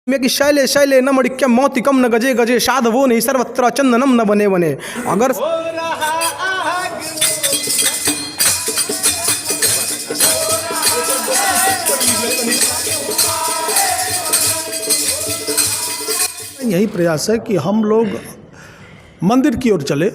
में कि Shelley Shelley न मणिक्यम मौतिकम न गजे गजे साधवो नहीं सर्वत्र चंदनम न बने बने। अगर यही प्रयास है कि हम लोग मंदिर की ओर चले।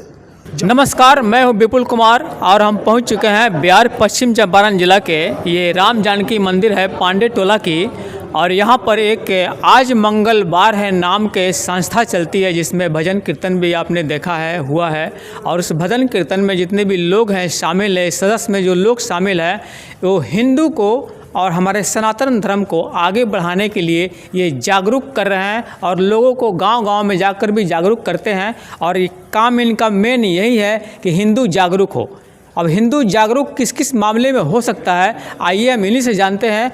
नमस्कार, मैं हूं विपुल कुमार और हम पहुंच चुके हैं बिहार पश्चिम चंपारण जिला के ये राम जानकी मंदिर है पांडे टोला की। और यहाँ पर एक आज मंगलवार है नाम के संस्था चलती है जिसमें भजन कीर्तन भी आपने देखा है हुआ है। और उस भजन कीर्तन में जितने भी लोग हैं शामिल है, सदस्य में जो लोग शामिल हैं वो हिंदू को और हमारे सनातन धर्म को आगे बढ़ाने के लिए ये जागरूक कर रहे हैं और लोगों को गांव-गांव में जाकर भी जागरूक करते हैं। और ये काम इनका मेन यही है कि हिंदू जागरूक हो। अब हिंदू जागरूक किस किस मामले में हो सकता है, आइए हम इन्हीं से जानते हैं।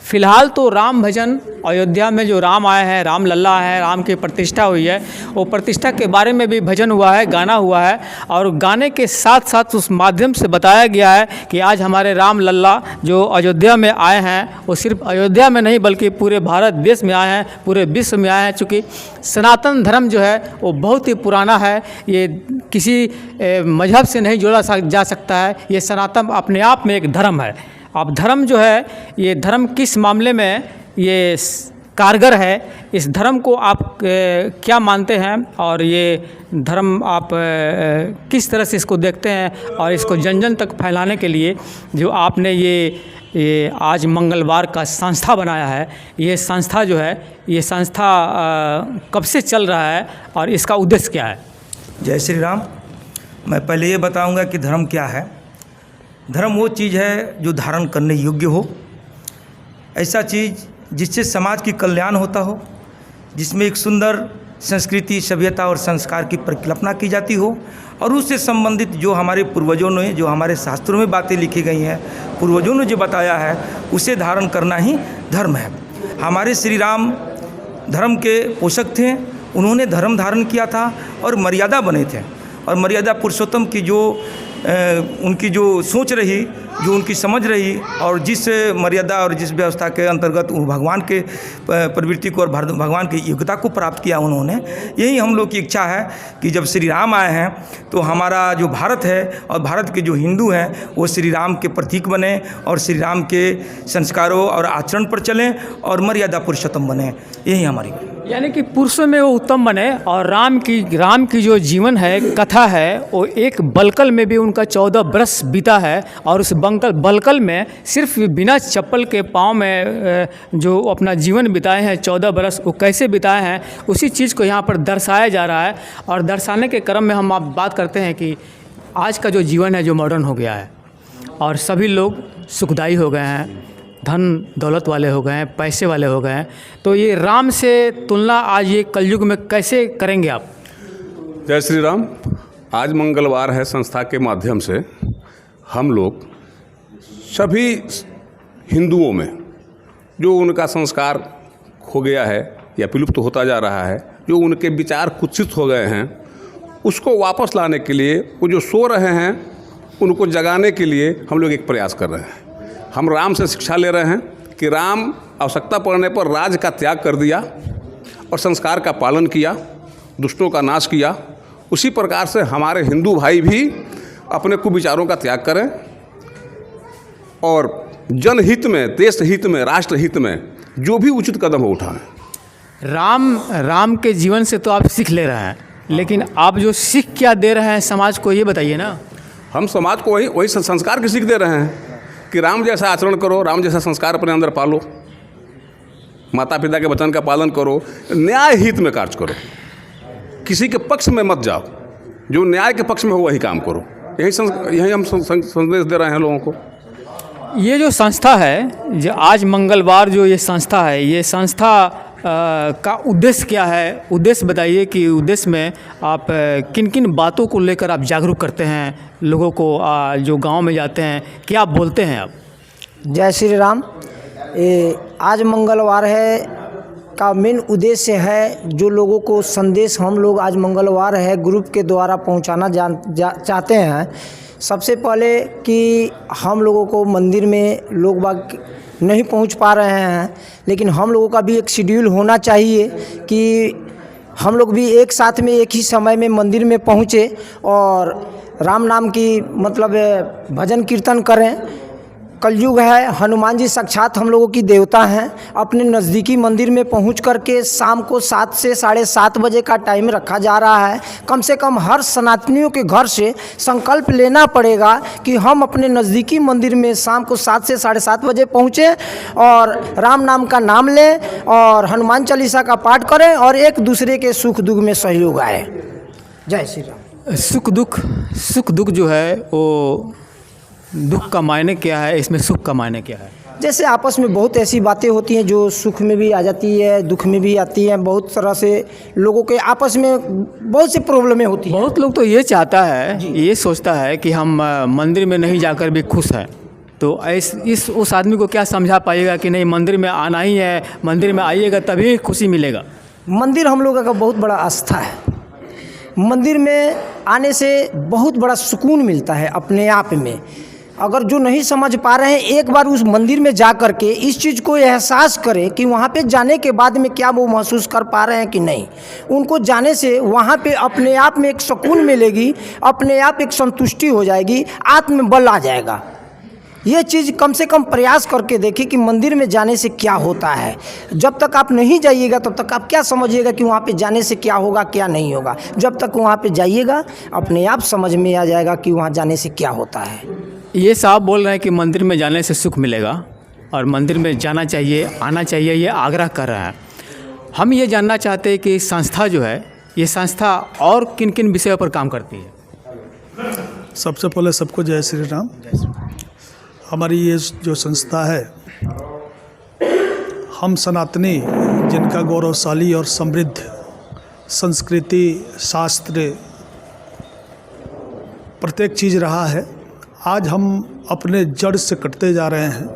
फ़िलहाल तो राम भजन अयोध्या में जो राम आए हैं, राम लल्ला है, राम की प्रतिष्ठा हुई है, वो प्रतिष्ठा के बारे में भी भजन हुआ है, गाना हुआ है। और गाने के साथ साथ उस माध्यम से बताया गया है कि आज हमारे राम लल्ला जो अयोध्या में आए हैं वो सिर्फ अयोध्या में नहीं बल्कि पूरे भारत देश में आए हैं, पूरे विश्व में आए हैं। चूँकि सनातन धर्म जो है वो बहुत ही पुराना है, ये किसी मजहब से नहीं जोड़ा जा सकता है। ये सनातन अपने आप में एक धर्म है। अब धर्म जो है ये धर्म किस मामले में ये कारगर है, इस धर्म को आप क्या मानते हैं और ये धर्म आप किस तरह से इसको देखते हैं और इसको जन जन तक फैलाने के लिए जो आपने ये आज मंगलवार का संस्था बनाया है, ये संस्था जो है ये संस्था कब से चल रहा है और इसका उद्देश्य क्या है? जय श्री राम। मैं पहले ये बताऊंगा कि धर्म क्या है। धर्म वो चीज़ है जो धारण करने योग्य हो, ऐसा चीज़ जिससे समाज की कल्याण होता हो, जिसमें एक सुंदर संस्कृति, सभ्यता और संस्कार की परिकल्पना की जाती हो और उससे संबंधित जो हमारे पूर्वजों ने, जो हमारे शास्त्रों में बातें लिखी गई हैं, पूर्वजों ने जो बताया है उसे धारण करना ही धर्म है। हमारे श्री राम धर्म के पोषक थे, उन्होंने धर्म धारण किया था और मर्यादा बने थे। और मर्यादा पुरुषोत्तम की जो उनकी जो सोच रही, जो उनकी समझ रही और जिस मर्यादा और जिस व्यवस्था के अंतर्गत भगवान के प्रवृत्ति को और भगवान की योग्यता को प्राप्त किया उन्होंने, यही हम लोग की इच्छा है कि जब श्री राम आए हैं तो हमारा जो भारत है और भारत के जो हिंदू हैं वो श्री राम के प्रतीक बने और श्री राम के संस्कारों और आचरण पर चलें और मर्यादा पुरुषोत्तम बने। यही हमारी, यानी कि पुरुषों में वो उत्तम बने। और राम की जो जीवन है, कथा है, वो एक बलकल में भी उनका 14 बरस बीता है। और उस बलकल में सिर्फ बिना चप्पल के पाँव में जो अपना जीवन बिताए हैं 14 बरस, वो कैसे बिताए हैं उसी चीज़ को यहाँ पर दर्शाया जा रहा है। और दर्शाने के क्रम में हम आप बात करते हैं कि आज का जो जीवन है जो मॉडर्न हो गया है और सभी लोग सुखदायी हो गए हैं, धन दौलत वाले हो गए हैं, पैसे वाले हो गए हैं। तो ये राम से तुलना आज ये कलयुग में कैसे करेंगे आप? जय श्री राम। आज मंगलवार है, संस्था के माध्यम से हम लोग सभी हिंदुओं में जो उनका संस्कार खो गया है या विलुप्त होता जा रहा है, जो उनके विचार कुत्सित हो गए हैं, उसको वापस लाने के लिए, वो जो सो रहे हैं उनको जगाने के लिए हम लोग एक प्रयास कर रहे हैं। हम राम से शिक्षा ले रहे हैं कि राम आवश्यकता पड़ने पर राज का त्याग कर दिया और संस्कार का पालन किया, दुष्टों का नाश किया। उसी प्रकार से हमारे हिंदू भाई भी अपने कुविचारों का त्याग करें और जनहित में, देश हित में, राष्ट्र हित में जो भी उचित कदम हो उठाएं। राम के जीवन से तो आप सीख ले रहे हैं, लेकिन आप जो सीख क्या दे रहे हैं समाज को ये बताइए ना। हम समाज को वही संस्कार की सीख दे रहे हैं कि राम जैसा आचरण करो, राम जैसा संस्कार अपने अंदर पालो, माता पिता के वचन का पालन करो, न्याय हित में कार्य करो, किसी के पक्ष में मत जाओ, जो न्याय के पक्ष में हो वही काम करो। यही हम संदेश दे रहे हैं लोगों को। ये जो संस्था है, जो आज मंगलवार जो ये संस्था है, ये संस्था का उद्देश्य क्या है? उद्देश्य बताइए कि उद्देश्य में आप किन किन बातों को लेकर आप जागरूक करते हैं लोगों को, जो गांव में जाते हैं, क्या आप बोलते हैं आप? जय श्री राम। आज मंगलवार है का मेन उद्देश्य है जो लोगों को संदेश हम लोग आज मंगलवार है ग्रुप के द्वारा पहुंचाना चाहते हैं। सबसे पहले कि हम लोगों को मंदिर में लोग बाग नहीं पहुंच पा रहे हैं, लेकिन हम लोगों का भी एक शेड्यूल होना चाहिए कि हम लोग भी एक साथ में एक ही समय में मंदिर में पहुँचे और राम नाम की मतलब भजन कीर्तन करें। कलयुग है, हनुमान जी साक्षात हम लोगों की देवता हैं। अपने नज़दीकी मंदिर में पहुंच करके शाम को 7 से 7:30 बजे का टाइम रखा जा रहा है। कम से कम हर सनातनियों के घर से संकल्प लेना पड़ेगा कि हम अपने नज़दीकी मंदिर में शाम को 7 से 7:30 बजे पहुँचें और राम नाम का नाम लें और हनुमान चालीसा का पाठ करें और एक दूसरे के सुख दुख में सहयोग आए। जय श्री राम। सुख दुख जो है वो दुख का मायने क्या है, इसमें सुख का मायने क्या है? जैसे आपस में बहुत ऐसी बातें होती हैं जो सुख में भी आ जाती है, दुख में भी आती हैं। बहुत तरह से लोगों के आपस में बहुत सी प्रॉब्लमें होती हैं। बहुत लोग तो ये चाहता है, ये सोचता है कि हम मंदिर में नहीं जाकर भी खुश हैं। तो उस आदमी को क्या समझा पाएगा कि नहीं, मंदिर में आना ही है, मंदिर में आइएगा तभी खुशी मिलेगा। मंदिर हम लोगों का बहुत बड़ा आस्था है। मंदिर में आने से बहुत बड़ा सुकून मिलता है अपने आप में। अगर जो नहीं समझ पा रहे हैं, एक बार उस मंदिर में जा कर के इस चीज़ को एहसास करें कि वहाँ पे जाने के बाद में क्या वो महसूस कर पा रहे हैं कि नहीं। उनको जाने से वहाँ पे अपने आप में एक सुकून मिलेगी, अपने आप एक संतुष्टि हो जाएगी, आत्मबल आ जाएगा। ये चीज़ कम से कम प्रयास करके देखिए कि मंदिर में जाने से क्या होता है। जब तक आप नहीं जाइएगा तब तक आप क्या समझिएगा कि वहाँ पे जाने से क्या होगा क्या नहीं होगा। जब तक वहाँ पे जाइएगा अपने आप समझ में आ जाएगा कि वहाँ जाने से क्या होता है। ये साहब बोल रहे हैं कि मंदिर में जाने से सुख मिलेगा और मंदिर में जाना चाहिए, आना चाहिए, ये आग्रह कर रहा है। हम ये जानना चाहते हैं कि संस्था जो है, ये संस्था और किन किन विषयों पर काम करती है? सबसे पहले सबको जय श्री राम। हमारी ये जो संस्था है, हम सनातनी जिनका गौरवशाली और समृद्ध संस्कृति, शास्त्र, प्रत्येक चीज़ रहा है, आज हम अपने जड़ से कटते जा रहे हैं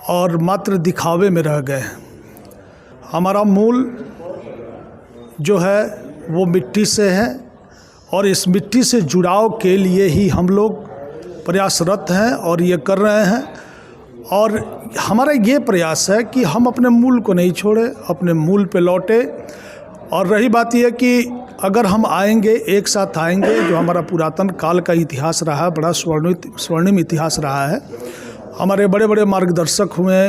और मात्र दिखावे में रह गए हैं। हमारा मूल जो है वो मिट्टी से है और इस मिट्टी से जुड़ाव के लिए ही हम लोग प्रयासरत हैं और ये कर रहे हैं। और हमारा ये प्रयास है कि हम अपने मूल को नहीं छोड़े, अपने मूल पे लौटे। और रही बात यह कि अगर हम आएंगे, एक साथ आएंगे, जो हमारा पुरातन काल का इतिहास रहा है, बड़ा स्वर्णिम इतिहास रहा है। हमारे बड़े बड़े मार्गदर्शक हुए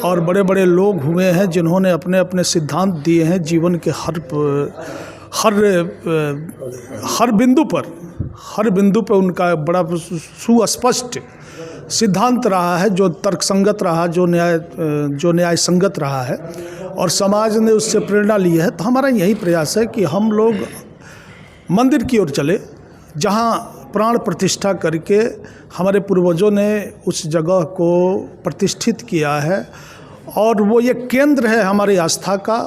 और बड़े बड़े लोग हुए हैं जिन्होंने अपने अपने सिद्धांत दिए हैं। जीवन के हर बिंदु पर उनका बड़ा सुस्पष्ट सिद्धांत रहा है, जो तर्कसंगत रहा, जो न्याय संगत रहा है और समाज ने उससे प्रेरणा ली है। तो हमारा यही प्रयास है कि हम लोग मंदिर की ओर चले, जहाँ प्राण प्रतिष्ठा करके हमारे पूर्वजों ने उस जगह को प्रतिष्ठित किया है और वो ये केंद्र है हमारी आस्था का।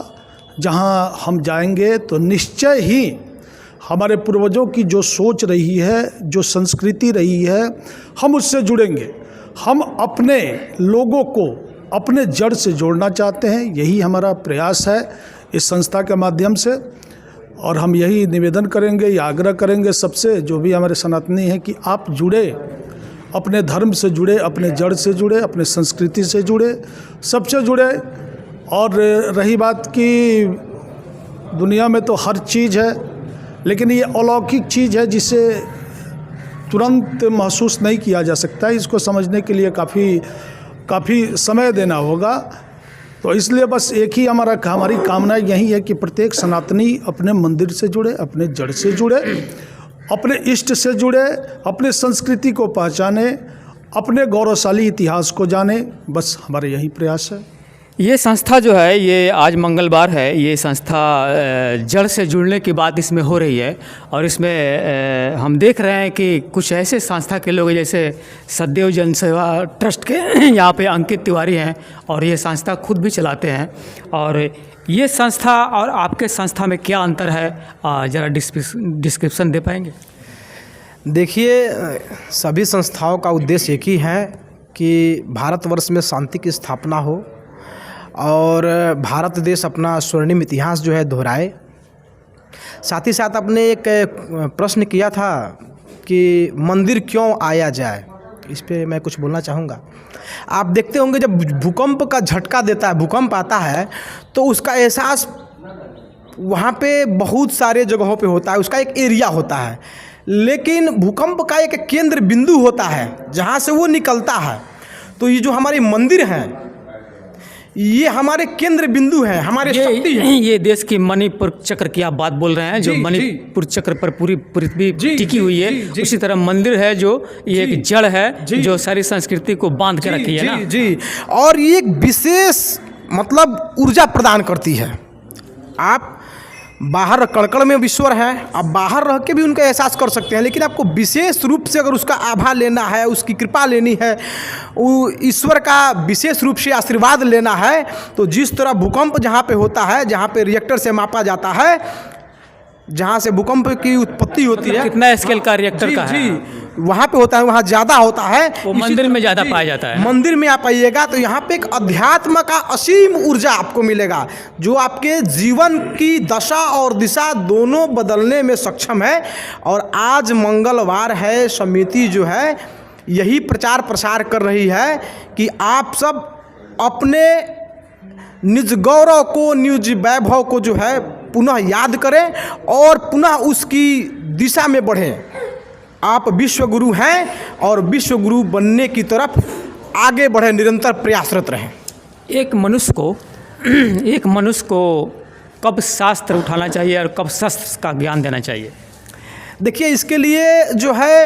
जहाँ हम जाएंगे तो निश्चय ही हमारे पूर्वजों की जो सोच रही है, जो संस्कृति रही है, हम उससे जुड़ेंगे। हम अपने लोगों को अपने जड़ से जोड़ना चाहते हैं, यही हमारा प्रयास है इस संस्था के माध्यम से। और हम यही निवेदन करेंगे या आग्रह करेंगे सबसे, जो भी हमारे सनातनी हैं, कि आप जुड़े, अपने धर्म से जुड़े, अपने जड़ से जुड़े, अपने संस्कृति से जुड़े, सबसे जुड़े। और रही बात कि दुनिया में तो हर चीज़ है, लेकिन ये अलौकिक चीज़ है जिसे तुरंत महसूस नहीं किया जा सकता। इसको समझने के लिए काफ़ी समय देना होगा। तो इसलिए बस एक ही हमारी कामना यही है कि प्रत्येक सनातनी अपने मंदिर से जुड़े, अपने जड़ से जुड़े, अपने इष्ट से जुड़े, अपने संस्कृति को पहचाने, अपने गौरवशाली इतिहास को जाने। बस हमारा यही प्रयास है। ये संस्था जो है, ये आज मंगलवार है, ये संस्था जड़ से जुड़ने की बात इसमें हो रही है। और इसमें हम देख रहे हैं कि कुछ ऐसे संस्था के लोग जैसे सदैव जन सेवा ट्रस्ट के यहाँ पे अंकित तिवारी हैं और ये संस्था खुद भी चलाते हैं। और ये संस्था और आपके संस्था में क्या अंतर है, ज़रा डिस्क्रिप्शन दे पाएंगे? देखिए, सभी संस्थाओं का उद्देश्य एक ही है कि भारतवर्ष में शांति की स्थापना हो और भारत देश अपना स्वर्णिम इतिहास जो है दोहराए। साथ ही साथ आपने एक प्रश्न किया था कि मंदिर क्यों आया जाए। इस पे मैं कुछ बोलना चाहूँगा। आप देखते होंगे जब भूकंप का झटका देता है, भूकंप आता है, तो उसका एहसास वहाँ पे बहुत सारे जगहों पे होता है, उसका एक एरिया होता है, लेकिन भूकंप का एक केंद्र बिंदु होता है जहाँ से वो निकलता है। तो ये जो हमारे मंदिर हैं, ये हमारे केंद्र बिंदु हैं, हमारे शक्ति है। ये देश की मणिपुर चक्र की आप बात बोल रहे हैं, जो मणिपुर चक्र पर पूरी पृथ्वी टिकी हुई है, उसी तरह मंदिर है जो ये एक जड़ है जो सारी संस्कृति को बांध के रखी है ना। जी, और ये एक विशेष मतलब ऊर्जा प्रदान करती है। आप बाहर कड़कड़ में ईश्वर है, आप बाहर रह के भी उनका एहसास कर सकते हैं, लेकिन आपको विशेष रूप से अगर उसका आभा लेना है, उसकी कृपा लेनी है, वो ईश्वर का विशेष रूप से आशीर्वाद लेना है, तो जिस तरह भूकंप जहाँ पे होता है, जहाँ पे रिएक्टर से मापा जाता है, जहाँ से भूकंप की उत्पत्ति होती है, कितना स्केल का रिएक्टर का है, वहाँ पे होता है, वहाँ ज़्यादा होता है, वो मंदिर में ज़्यादा पाया जाता है। मंदिर में आप आइएगा तो यहाँ पे एक अध्यात्म का असीम ऊर्जा आपको मिलेगा, जो आपके जीवन की दशा और दिशा दोनों बदलने में सक्षम है। और आज मंगलवार है, समिति जो है यही प्रचार प्रसार कर रही है कि आप सब अपने निज गौरव को, निज वैभव को जो है पुनः याद करें और पुनः उसकी दिशा में बढ़ें। आप विश्व गुरु हैं और विश्व गुरु बनने की तरफ आगे बढ़े, निरंतर प्रयासरत रहें। एक मनुष्य को कब शास्त्र उठाना चाहिए और कब शास्त्र का ज्ञान देना चाहिए? देखिए, इसके लिए जो है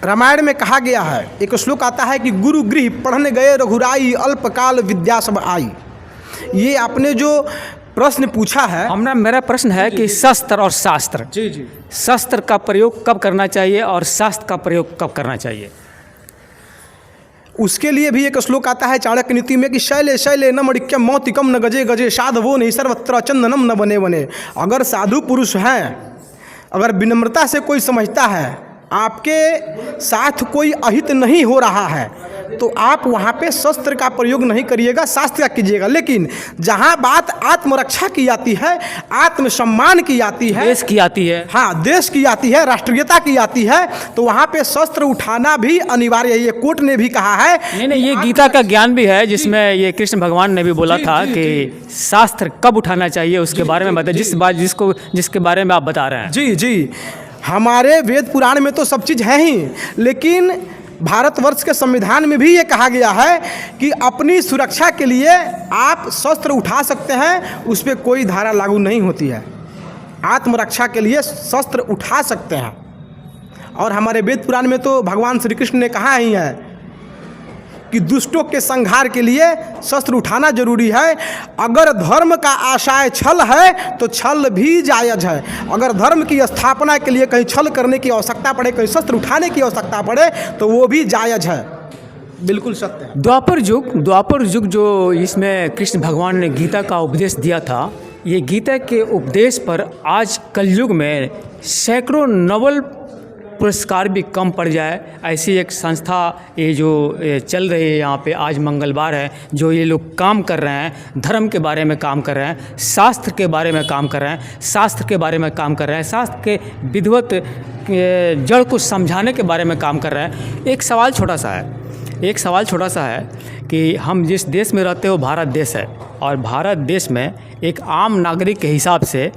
रामायण में कहा गया है, एक श्लोक आता है कि गुरु गृह पढ़ने गए रघुराई, अल्पकाल विद्या सब आई। ये आपने जो प्रश्न पूछा है, मेरा प्रश्न है कि शस्त्र और शास्त्र, जी, शस्त्र का प्रयोग कब करना चाहिए और शास्त्र का प्रयोग कब करना चाहिए? उसके लिए भी एक श्लोक आता है चाणक्य नीति में कि शैले शैले न मणिक्यम मौतिकम न गजे गजे साधवो नहीं सर्वत्र चंदनम न बने बने। अगर साधु पुरुष हैं, अगर विनम्रता से कोई समझता है, आपके साथ कोई अहित नहीं हो रहा है, तो आप वहाँ पे शस्त्र का प्रयोग नहीं करिएगा, शास्त्र का कीजिएगा। लेकिन जहाँ बात आत्मरक्षा की आती है, आत्मसम्मान की आती है, देश की आती है, हाँ देश की आती है, राष्ट्रीयता की आती है, तो वहाँ पे शस्त्र उठाना भी अनिवार्य है। ये कोर्ट ने भी कहा है। नहीं, ये गीता का ज्ञान भी है, जिसमें ये कृष्ण भगवान ने भी बोला था कि शास्त्र कब उठाना चाहिए, उसके बारे में बताइए, जिसके बारे में आप बता रहे हैं। जी, हमारे वेद पुराण में तो सब चीज़ है ही, लेकिन भारतवर्ष के संविधान में भी ये कहा गया है कि अपनी सुरक्षा के लिए आप शस्त्र उठा सकते हैं, उस पर कोई धारा लागू नहीं होती है। आत्मरक्षा के लिए शस्त्र उठा सकते हैं। और हमारे वेद पुराण में तो भगवान श्री कृष्ण ने कहा ही है कि दुष्टों के संहार के लिए शस्त्र उठाना जरूरी है। अगर धर्म का आशय छल है तो छल भी जायज़ है। अगर धर्म की स्थापना के लिए कहीं छल करने की आवश्यकता पड़े, कहीं शस्त्र उठाने की आवश्यकता पड़े, तो वो भी जायज़ है। बिल्कुल सत्य है। द्वापर युग जो इसमें कृष्ण भगवान ने गीता का उपदेश दिया था, ये गीता के उपदेश पर आज कलयुग में सैकड़ों नोबेल पुरस्कार भी कम पड़ जाए, ऐसी एक संस्था ये जो चल रही है यहाँ पे, आज मंगलवार है, जो ये लोग काम कर रहे हैं, धर्म के बारे में काम कर रहे हैं, शास्त्र के बारे में काम कर रहे हैं, शास्त्र के विधिवत जड़ को समझाने के बारे में काम कर रहे हैं। एक सवाल छोटा सा है कि हम जिस देश में रहते हो, भारत देश है, और भारत देश में एक आम नागरिक के हिसाब से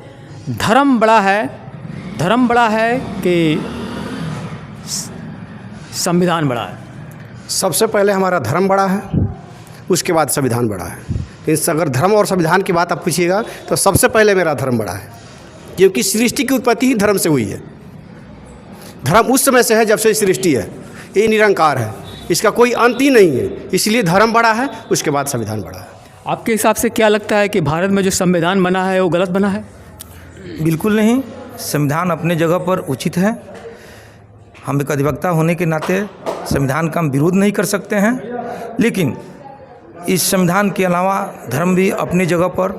धर्म बड़ा है कि संविधान बड़ा है? सबसे पहले हमारा धर्म बड़ा है, उसके बाद संविधान बड़ा है। इस अगर धर्म और संविधान की बात आप पूछिएगा तो सबसे पहले मेरा धर्म बड़ा है, क्योंकि सृष्टि की उत्पत्ति ही धर्म से हुई है। धर्म उस समय से है जब से सृष्टि है, ये निरंकार है, इसका कोई अंत ही नहीं है, इसलिए धर्म बड़ा है, उसके बाद संविधान बड़ा है। आपके हिसाब से क्या लगता है कि भारत में जो संविधान बना है वो गलत बना है? बिल्कुल नहीं, संविधान अपने जगह पर उचित है। हम एक अधिवक्ता होने के नाते संविधान का हम विरोध नहीं कर सकते हैं, लेकिन इस संविधान के अलावा धर्म भी अपनी जगह पर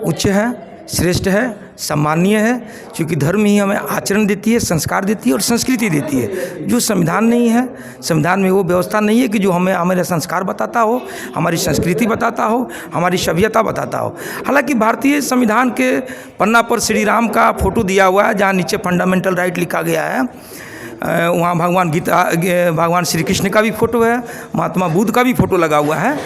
उच्च है, श्रेष्ठ है, सम्मानीय है, क्योंकि धर्म ही हमें आचरण देती है, संस्कार देती है और संस्कृति देती है। जो संविधान नहीं है, संविधान में वो व्यवस्था नहीं है कि जो हमें हमारे संस्कार बताता हो, हमारी संस्कृति बताता हो, हमारी सभ्यता बताता हो। हालांकि भारतीय संविधान के पन्ना पर श्री राम का फोटो दिया हुआ है, जहाँ नीचे फंडामेंटल राइट लिखा गया है। वहाँ भगवान श्री कृष्ण का भी फ़ोटो है, महात्मा बुद्ध का भी फ़ोटो लगा हुआ है।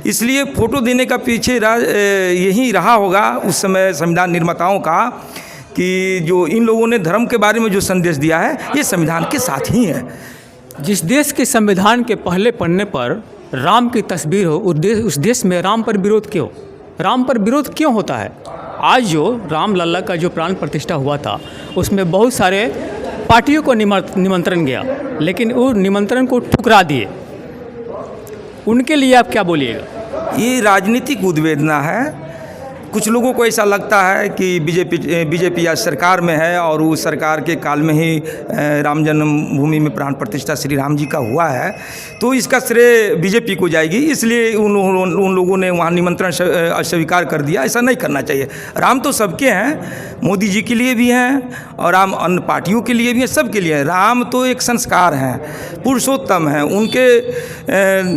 इसलिए फ़ोटो देने का पीछे यही रहा होगा उस समय संविधान निर्माताओं का कि जो इन लोगों ने धर्म के बारे में जो संदेश दिया है ये संविधान के साथ ही है। जिस देश के संविधान के पहले पन्ने पर राम की तस्वीर हो उस देश में राम पर विरोध क्यों? राम पर विरोध क्यों होता है? आज जो राम लल्ला का जो प्राण प्रतिष्ठा हुआ था उसमें बहुत सारे पार्टियों को निमंत्रण गया, लेकिन वो निमंत्रण को ठुकरा दिए। उनके लिए आप क्या बोलिएगा? ये राजनीतिक उद्वेदना है। कुछ लोगों को ऐसा लगता है कि बीजेपी आज सरकार में है और उस सरकार के काल में ही राम जन्मभूमि में प्राण प्रतिष्ठा श्री राम जी का हुआ है, तो इसका श्रेय बीजेपी को जाएगी, इसलिए उन लोगों ने वहाँ निमंत्रण अस्वीकार कर दिया। ऐसा नहीं करना चाहिए। राम तो सबके हैं, मोदी जी के लिए भी हैं और राम अन्य पार्टियों के लिए भी हैं, सबके लिए हैं। राम तो एक संस्कार हैं, पुरुषोत्तम हैं, उनके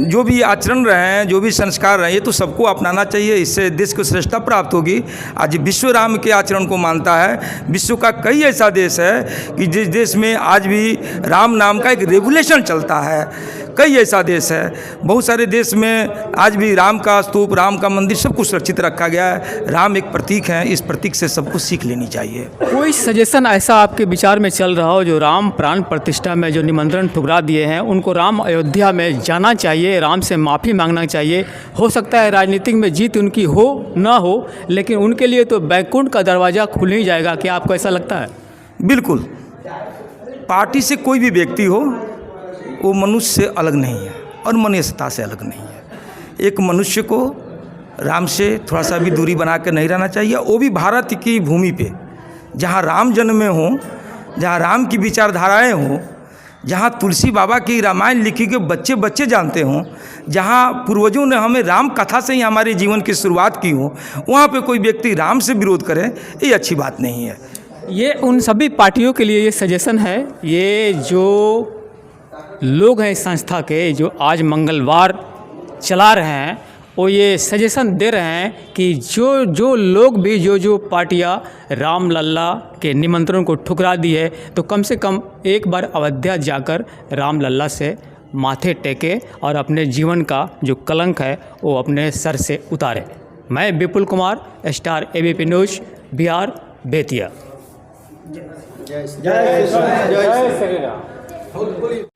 जो भी आचरण रहे हैं, जो भी संस्कार रहे हैं, ये तो सबको अपनाना चाहिए। इससे देश को श्रेष्ठता प्राप्त होगी। आज विश्व राम के आचरण को मानता है। विश्व का कई ऐसा देश है कि जिस देश में आज भी राम नाम का एक रेगुलेशन चलता है। कई ऐसा देश है, बहुत सारे देश में आज भी राम का स्तूप, राम का मंदिर सब कुछ सुरक्षित रखा गया है। राम एक प्रतीक है, इस प्रतीक से सबको सीख लेनी चाहिए। कोई सजेशन ऐसा आपके विचार में चल रहा हो जो राम प्राण प्रतिष्ठा में जो निमंत्रण ठुकरा दिए हैं उनको राम अयोध्या में जाना चाहिए, राम से माफ़ी मांगना चाहिए? हो सकता है राजनीतिक में जीत उनकी हो ना हो, लेकिन उनके लिए तो बैकुंठ का दरवाज़ा खुल ही जाएगा। क्या आपको ऐसा लगता है? बिल्कुल। पार्टी से कोई भी व्यक्ति हो वो मनुष्य से अलग नहीं है और मनुष्यता से अलग नहीं है। एक मनुष्य को राम से थोड़ा सा भी दूरी बना के नहीं रहना चाहिए, वो भी भारत की भूमि पे जहाँ राम जन्मे हों, जहाँ राम की विचारधाराएं हों, जहाँ तुलसी बाबा की रामायण लिखी के बच्चे बच्चे जानते हों, जहाँ पूर्वजों ने हमें राम कथा से ही हमारे जीवन की शुरुआत की हो, वहाँ पे कोई व्यक्ति राम से विरोध करे, ये अच्छी बात नहीं है। ये उन सभी पार्टियों के लिए ये सजेशन है, ये जो लोग हैं इस संस्था के जो आज मंगलवार चला रहे हैं, वो ये सजेशन दे रहे हैं कि जो लोग भी जो पार्टियां राम लल्ला के निमंत्रण को ठुकरा दी है, तो कम से कम एक बार अयोध्या जाकर राम लल्ला से माथे टेके और अपने जीवन का जो कलंक है वो अपने सर से उतारे। मैं Vipul Kumar, star ABP news, Bihar, Bettiah. जय श्री राम।